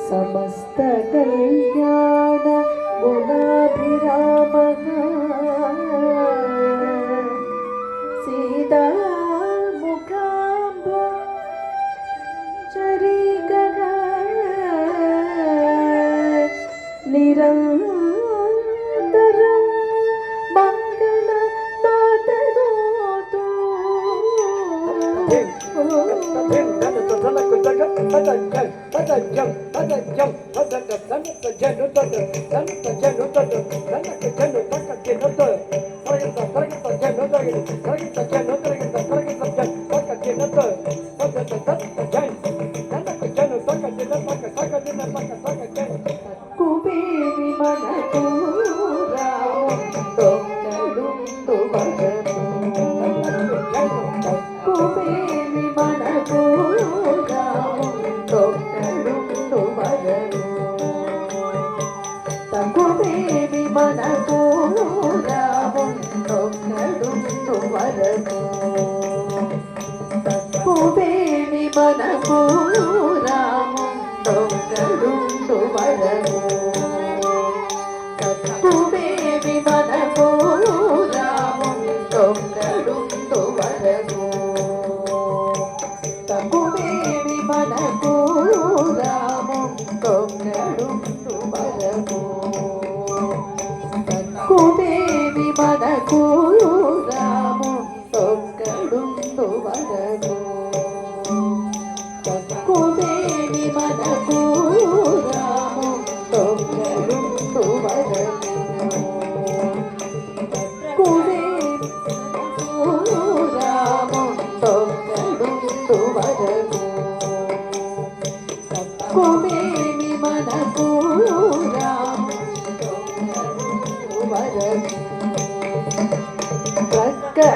समस्त कल्याण गुणाभिरामः सीता मुखाम्बो चरिगः निरन्तरं मङ्गलनादनोतु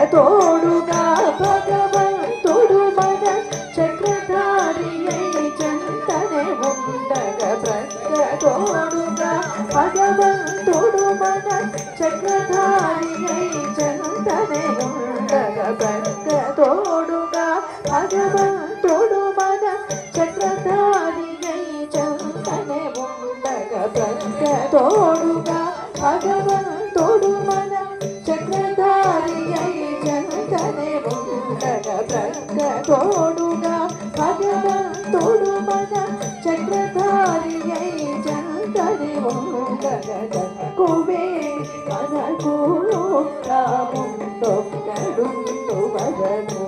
తోడుగా భగవంతుడు మన చక్రధారియై చంతనే ఉండగా తోడుగా భగవంతుడు మన చక్రధారియై చంతనే ఉండగా తోడుగా భగవంతుడు మన చక్రధారియై చంతనే ఉండగా తోడుగా భగవంతుడు మన చక్రధారియై జంతనే ఉండగా తోడుగా భగవంతుడు మన చక్రధారియై జంతనే ఉండగా మనకు రాముండొక్కడుండు వరను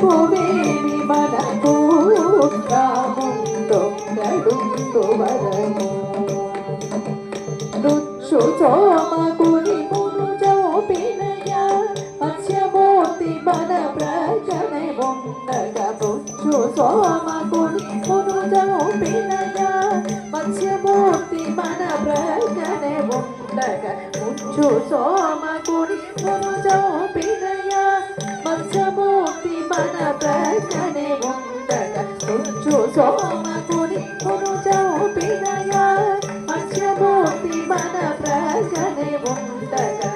కువేమి మనకు రాముండొక్కడుండు వరను సోమకుని మును జోపినయ మత్స్యమూర్తి మన ప్రజనే ఉండగా సోమకుని మును జోపినయ మత్స్యమూర్తి మన ప్రజనే ఉండగా సోమకుని మును జోపినయ మత్స్యమూర్తి మన ప్రజనే ఉండగా సోమకుని మును జోపినయ మత్స్యమూర్తి మన ప్రజనే ఉండగా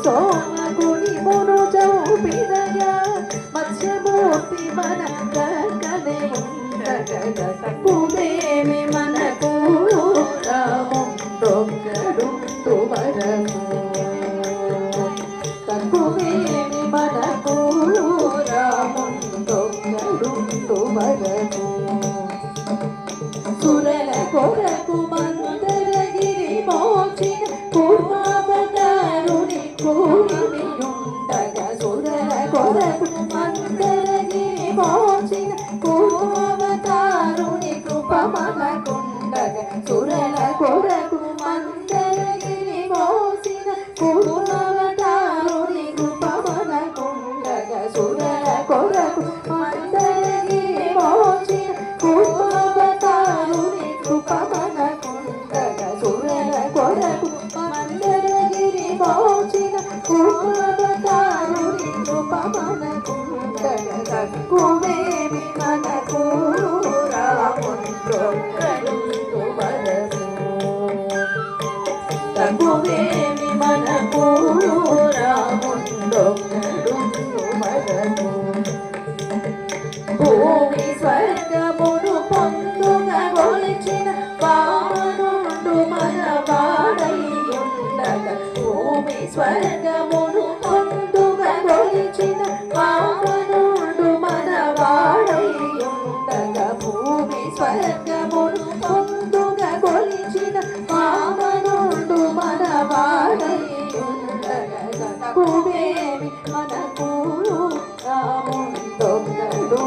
సోమకుని మును జోపినయ మత్స్యమూర్తి మన ప్రజనే ఉండగా కువేమి మనకు రాముండొక్కడుండు వరము కువేమి మనకు రాముండొక్కడుండు వరము సురల కొరకు మందరగిరి మోచిన పూర్వావతారుని కూలిమి ఉండగా సురల కొరకు మందరగిరి మోచిన పూర్వావతారుని కృప మనకుండగా సురల కొరకు మందరగిరి మోసిన పూర్వావతారుని కృప మనకుండగా సురల కొరకు మందరగిరి మోచిన పూర్వావతారుని కృప మనకుండగా సురల కొరకు మందరగిరి మోచిన పూర్వావతారుని తక్కువేమి మనకు రాముండొక్కడుండు వరకు తక్కువేమి మనకు రాముండొక్కడుండు వరకు భూమి స్వర్గమును పొందుగా గొలిచిన వామనుండు మన వాడై ఉండగా భూమి స్వర్గమును పొందుగా గొలిచిన వామనుండు మన వాడై ఉండగా భూమి స్వర్గమును పొందుగా గొలిచిన వామనుండు మన వాడై ఉండగా తక్కువేమి మనకు రాముండొక్కడుండు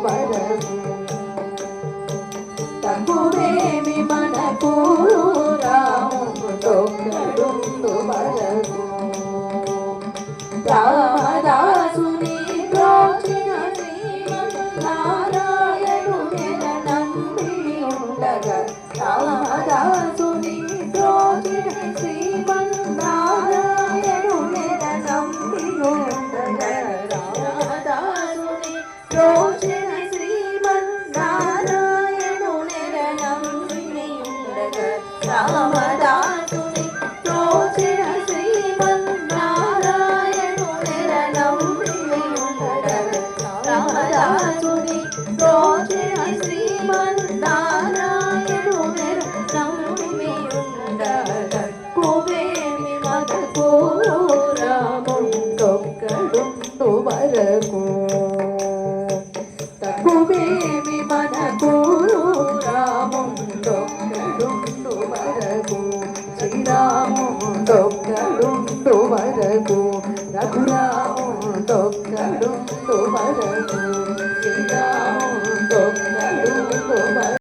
వరకు తక్కువేమి మనకు రాముండొక్కడుండు వరకు రామదాసుని ప్రోచిన శ్రీమన్నారాయణుని నంది ఉండగా రామదాసుని ప్రోచిన శ్రీమన్నారాయణుని నంది ఉండగా రామదాసుని ప్రోచిన శ్రీమన్నారాయణుని నంది ఉండగా రామదాసుని ప్రోచిన శ్రీమన్నారాయణుని నంది ఉండగా రామదాసుని ప్రోచిన శ్రీమన్నారాయణుని నంది ఉండగా కువేమి మనకు రాముండొక్కడుండు వరకు తక్కువేమి మనకు రాముండొక్కడుండు వరకు శ్రీరాముండొక్కడుండు వరకు రఘురాముండొక్కడుండు వరకు